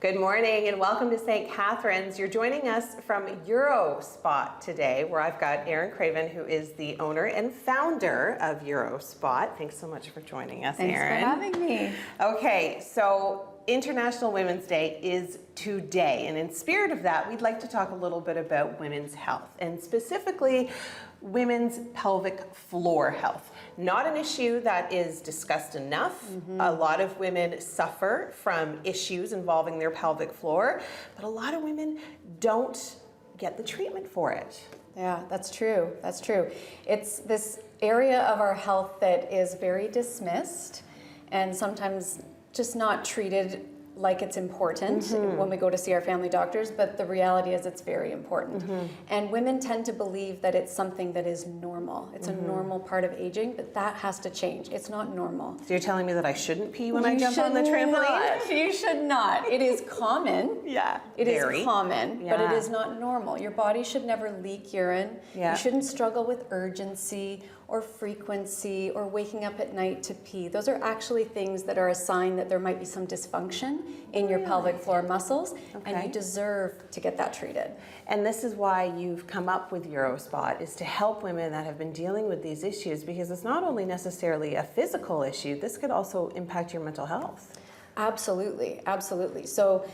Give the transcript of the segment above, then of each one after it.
Good morning and welcome to St. Catharines. You're joining us from Urospot today, where I've got Erin Craven, who is the owner and founder of Urospot. Thanks so much for joining us, Thanks Erin. for having me. Okay, so International Women's Day is today, and in spirit of that, we'd like to talk a little bit about women's health, and specifically women's pelvic floor health. Not an issue that is discussed enough. A lot of women suffer from issues involving their pelvic floor, but a lot of women don't get the treatment for it. Yeah, that's true. That's true. It's this area of our health that is very dismissed and sometimes just not treated like it's important when we go to see our family doctors, but the reality is it's very important. And women tend to believe that it's something that is normal. It's a normal part of aging, but that has to change. It's not normal. So you're telling me that I shouldn't pee when I jump on the trampoline? You should not. It is common. Yeah, It is common, but it is not normal. Your body should never leak urine. You shouldn't struggle with urgency or frequency or waking up at night to pee. Those are actually things that are a sign that there might be some dysfunction in your pelvic floor muscles, and you deserve to get that treated. And this is why you've come up with Urospot, is to help women that have been dealing with these issues, because it's not only necessarily a physical issue, this could also impact your mental health. Absolutely, absolutely. So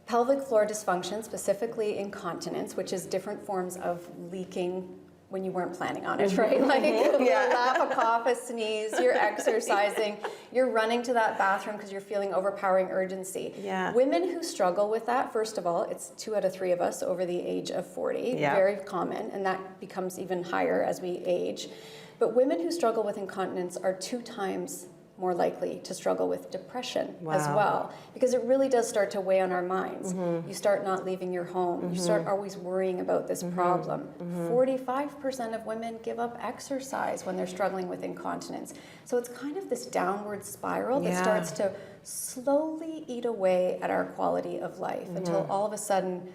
pelvic floor dysfunction, specifically incontinence, which is different forms of leaking when you weren't planning on it, right? Like a laugh, a cough, a sneeze, you're exercising, you're running to that bathroom because you're feeling overpowering urgency. Women who struggle with that, first of all, it's 2 out of 3 of us over the age of 40, very common, and that becomes even higher as we age. But women who struggle with incontinence are 2 times more likely to struggle with depression as well, because it really does start to weigh on our minds. You start not leaving your home. You start always worrying about this problem. 45% of women give up exercise when they're struggling with incontinence. So it's kind of this downward spiral that starts to slowly eat away at our quality of life until all of a sudden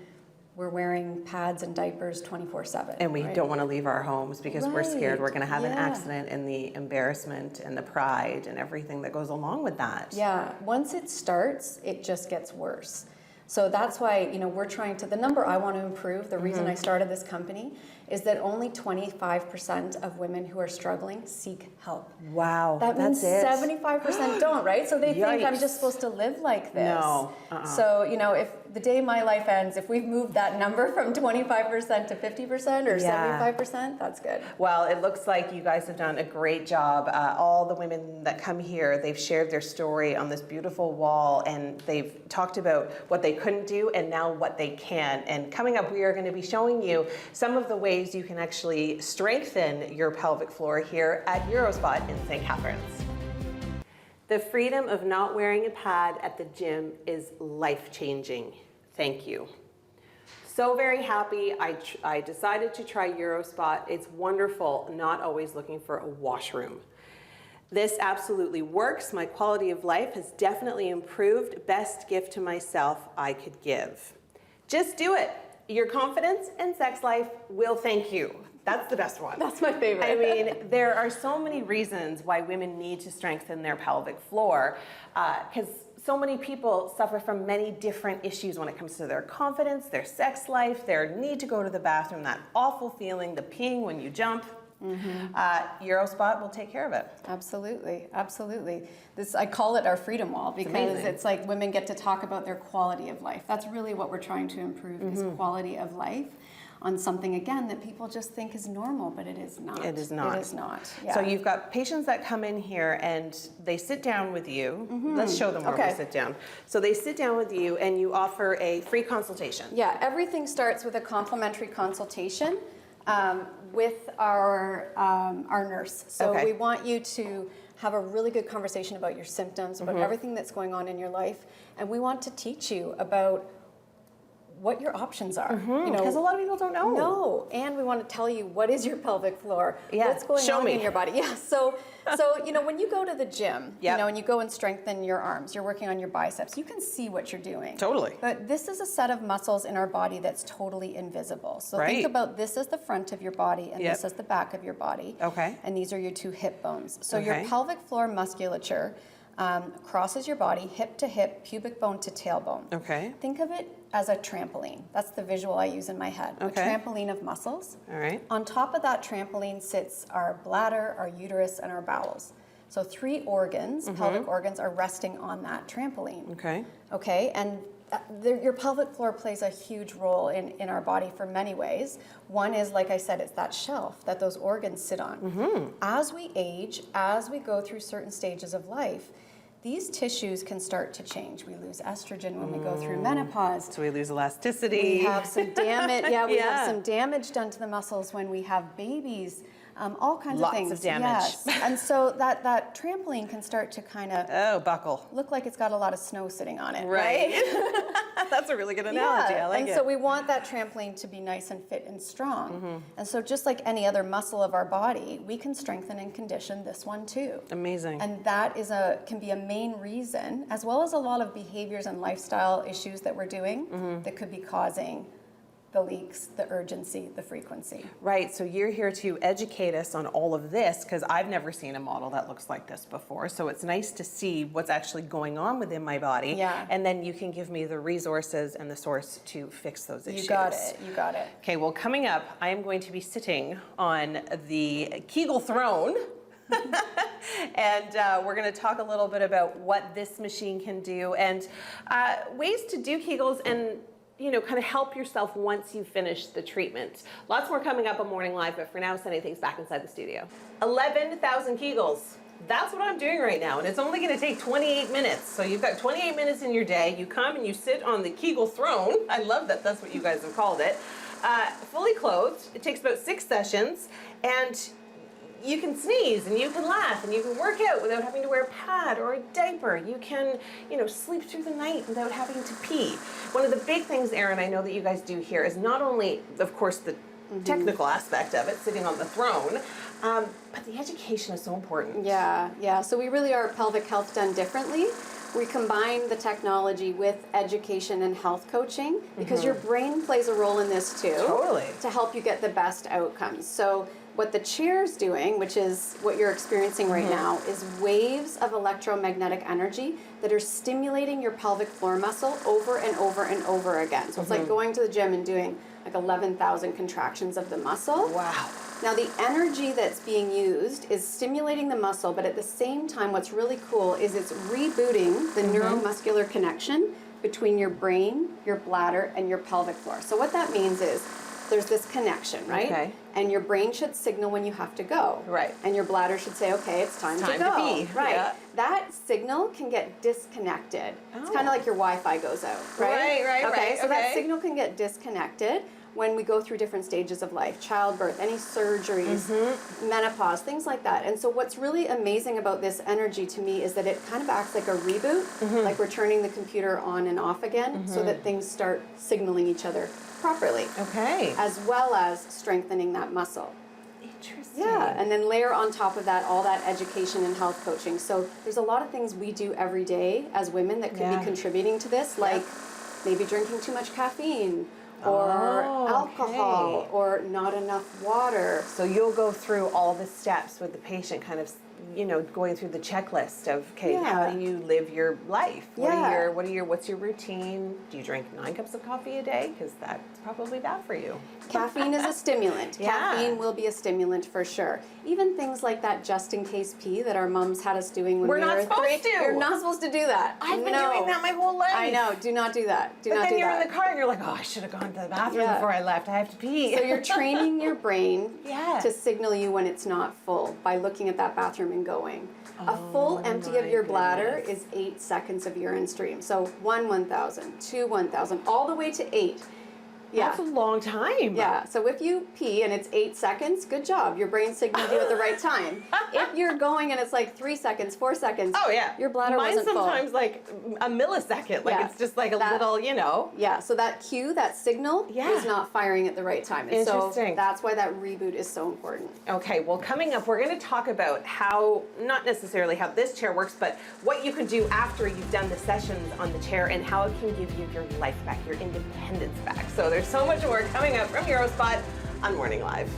we're wearing pads and diapers 24/7. And we don't want to leave our homes because we're scared we're going to have an accident, and the embarrassment and the pride and everything that goes along with that. Yeah, once it starts, it just gets worse. So that's why, we're trying to, the number I want to improve, the reason I started this company, is that only 25% of women who are struggling seek help. Wow, that means that's it. 75% don't, right? So they think I'm just supposed to live like this. No. So, if the day my life ends, if we've moved that number from 25% to 50% or 75%, that's good. Well, it looks like you guys have done a great job. All the women that come here, they've shared their story on this beautiful wall, and they've talked about what they couldn't do and now what they can. And coming up, we are going to be showing you some of the ways you can actually strengthen your pelvic floor here at Urospot in St. Catharines. The freedom of not wearing a pad at the gym is life-changing. Thank you. So very happy I decided to try Urospot. It's wonderful, not always looking for a washroom. This absolutely works. My quality of life has definitely improved. Best gift to myself I could give. Just do it. Your confidence and sex life will thank you. That's the best one. That's my favorite. I mean, there are so many reasons why women need to strengthen their pelvic floor, because so many people suffer from many different issues when it comes to their confidence, their sex life, their need to go to the bathroom, that awful feeling, the peeing when you jump. Urospot will take care of it. Absolutely, absolutely. I call it our freedom wall, because it's like women get to talk about their quality of life. That's really what we're trying to improve, is quality of life on something, again, that people just think is normal, but it is not. It is not. It is not. So you've got patients that come in here and they sit down with you. Let's show them where we sit down. So they sit down with you and you offer a free consultation. Yeah, everything starts with a complimentary consultation with our nurse. So we want you to have a really good conversation about your symptoms, about everything that's going on in your life, and we want to teach you about what your options are. Because a lot of people don't know. No, and we want to tell you what is your pelvic floor, what's going on in your body. Yeah, so when you go to the gym, and you go and strengthen your arms, you're working on your biceps, you can see what you're doing. Totally. But this is a set of muscles in our body that's totally invisible. So think about this as the front of your body and this as the back of your body. Okay. And these are your 2 hip bones. So your pelvic floor musculature crosses your body, hip to hip, pubic bone to tailbone. Okay. Think of it as a trampoline. That's the visual I use in my head. Okay. A trampoline of muscles. All right. On top of that trampoline sits our bladder, our uterus, and our bowels. So 3 organs, pelvic organs, are resting on that trampoline. Okay. Okay, and your pelvic floor plays a huge role in our body for many ways. One is, like I said, it's that shelf that those organs sit on. As we age, as we go through certain stages of life, these tissues can start to change. We lose estrogen when we go through menopause. So we lose elasticity. We have some damage. Yeah, we have some damage done to the muscles when we have babies. All kinds of things. Lots of damage. Yes. And so that trampoline can start to kind of buckle. look like it's got a lot of snow sitting on it, Right. That's a really good analogy. Yeah. I like and it. so we want that trampoline to be nice and fit and strong. And so just like any other muscle of our body, we can strengthen and condition this one too. Amazing. And that can be a main reason, as well as a lot of behaviors and lifestyle issues that we're doing that could be causing the leaks, the urgency, the frequency. Right, so you're here to educate us on all of this because I've never seen a model that looks like this before. So it's nice to see what's actually going on within my body. Yeah. And then you can give me the resources and the source to fix those issues. You got it, you got it. Okay, well, coming up, I am going to be sitting on the Kegel throne. And we're going to talk a little bit about what this machine can do and ways to do Kegels and kind of help yourself once you finish the treatment. Lots more coming up on Morning Live, but for now, sending things back inside the studio. 11,000 Kegels. That's what I'm doing right now, and it's only going to take 28 minutes. So you've got 28 minutes in your day. You come and you sit on the Kegel throne. I love that that's what you guys have called it. Fully clothed. It takes about 6 sessions, and you can sneeze and you can laugh and you can work out without having to wear a pad or a diaper. You can, sleep through the night without having to pee. One of the big things, Erin, I know that you guys do here is not only, of course, the technical aspect of it, sitting on the throne, but the education is so important. Yeah. So we really are pelvic health done differently. We combine the technology with education and health coaching because your brain plays a role in this too. Totally. To help you get the best outcomes. So what the chair's doing, which is what you're experiencing right now, is waves of electromagnetic energy that are stimulating your pelvic floor muscle over and over and over again. So it's like going to the gym and doing like 11,000 contractions of the muscle. Wow. Now the energy that's being used is stimulating the muscle, but at the same time what's really cool is it's rebooting the neuromuscular connection between your brain, your bladder, and your pelvic floor. So what that means is there's this connection, right? Okay. And your brain should signal when you have to go. Right. And your bladder should say, okay, it's time to time go. to pee. Right. Yeah. That signal can get disconnected. It's kind of like your Wi-Fi goes out, Right, right? Okay, right, so that okay. signal can get disconnected when we go through different stages of life, childbirth, any surgeries, menopause, things like that. And so what's really amazing about this energy to me is that it kind of acts like a reboot, like we're turning the computer on and off again so that things start signaling each other properly. Okay. As well as strengthening that muscle. Interesting. Yeah, and then layer on top of that all that education and health coaching. So there's a lot of things we do every day as women that could be contributing to this, like maybe drinking too much caffeine, or alcohol, or not enough water. So you'll go through all the steps with the patient, kind of, going through the checklist of, okay, how do you live your life? What's your routine? Do you drink 9 cups of coffee a day? Because that's probably bad for you. Caffeine is a stimulant. Caffeine will be a stimulant for sure. Even things like that just in case pee that our moms had us doing when we were 3. We're not supposed to. You're not supposed to do that. I've been doing that my whole life. I know. Do not do that. But then you're in the car and you're like, oh, I should have gone to the bathroom before I left. I have to pee. So you're training your brain Yeah. to signal you when it's not full by looking at that bathroom and going. A full empty of your bladder is 8 seconds of urine stream. So 1 1,000, 2 1,000, all the way to 8. Yeah. That's a long time. Yeah, so if you pee and it's 8 seconds, good job. Your brain signaled you at the right time. If you're going and it's like 3 seconds, 4 seconds, your bladder wasn't full. Mine's sometimes like a millisecond. Like it's just like a little, Yeah, so that cue, that signal is not firing at the right time. And Interesting. so that's why that reboot is so important. Okay, well, coming up, we're going to talk about how, not necessarily how this chair works, but what you can do after you've done the sessions on the chair and how it can give you your life back, your independence back. So there's so much more coming up from Urospot on Morning Live.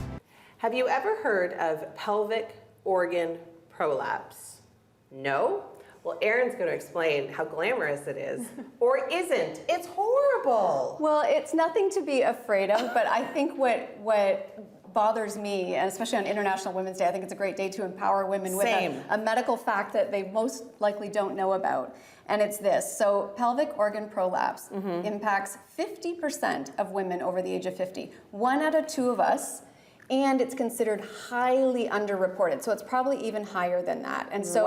Have you ever heard of pelvic organ prolapse? No? Well, Erin's going to explain how glamorous it is, or isn't. It's horrible. Well, it's nothing to be afraid of, but I think what bothers me, and especially on International Women's Day, I think it's a great day to empower women with a medical fact that they most likely don't know about. And it's this. So pelvic organ prolapse impacts 50% of women over the age of 50. 1 out of 2 of us. And it's considered highly underreported. So it's probably even higher than that. And so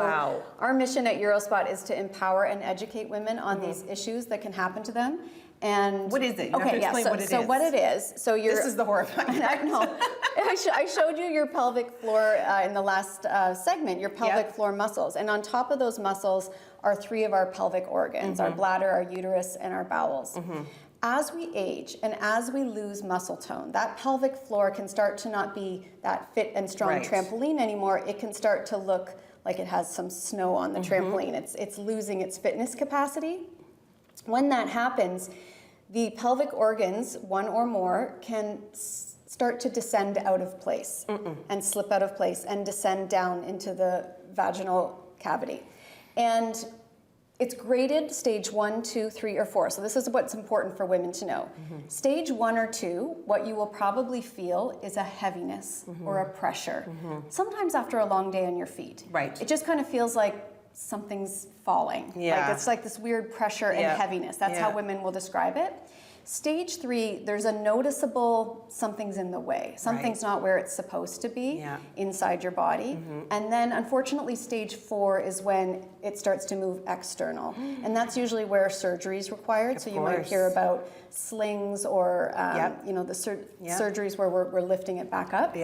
our mission at Urospot is to empower and educate women on these issues that can happen to them. And what is it? You okay, have to explain what it is. So what it is, so you're... This is the horrifying part. No, I showed you your pelvic floor in the last segment, your pelvic floor muscles. And on top of those muscles are 3 of our pelvic organs, our bladder, our uterus, and our bowels. As we age and as we lose muscle tone, that pelvic floor can start to not be that fit and strong trampoline anymore. It can start to look like it has some snow on the trampoline. It's losing its fitness capacity. When that happens, the pelvic organs, 1 or more, can start to descend out of place and slip out of place and descend down into the vaginal cavity. And it's graded stage 1, 2, 3, or 4. So this is what's important for women to know. Stage 1 or 2, what you will probably feel is a heaviness or a pressure. Sometimes after a long day on your feet. It just kind of feels like something's falling. Like it's like this weird pressure and heaviness. That's how women will describe it. Stage 3, there's a noticeable something's in the way. Something's not where it's supposed to be inside your body. And then unfortunately stage 4 is when it starts to move external. And that's usually where surgery is required. So you might hear about slings or you know, the surgeries where we're lifting it back up.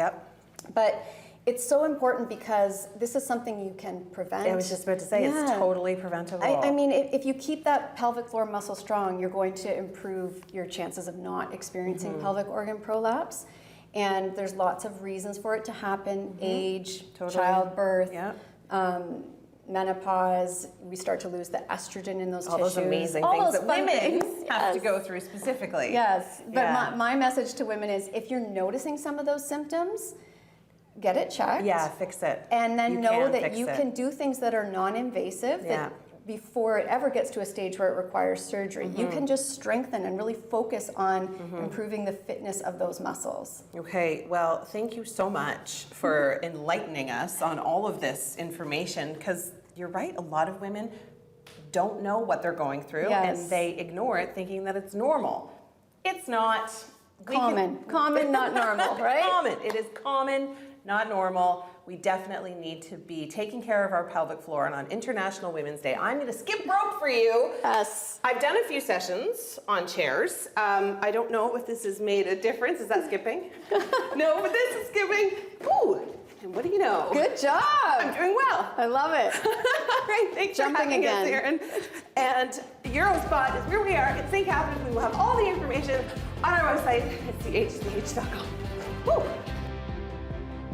But it's so important because this is something you can prevent. I was just about to say, it's totally preventable. I mean, if you keep that pelvic floor muscle strong, you're going to improve your chances of not experiencing pelvic organ prolapse. And there's lots of reasons for it to happen. Age, childbirth, menopause, we start to lose the estrogen in those tissues. All those amazing things that women have to go through specifically. But my message to women is if you're noticing some of those symptoms, get it checked. Fix it. And then know that you can do things that are non-invasive that before it ever gets to a stage where it requires surgery. You can just strengthen and really focus on improving the fitness of those muscles. Okay, well, thank you so much for enlightening us on all of this information, because you're right, a lot of women don't know what they're going through and they ignore it thinking that it's normal. It's not. Common, not normal, right? Common, it is common, not normal. We definitely need to be taking care of our pelvic floor. And on International Women's Day, I'm going to skip rope for you. Yes. I've done a few sessions on chairs. I don't know if this has made a difference. Is that skipping? No, but this is skipping. Ooh, and what do you know? Good job. I'm doing well. I love it. All right, thanks for having us, Erin. And Urospot is where we are in St. Catharines. We will have all the information on our website at chch.com. Woo!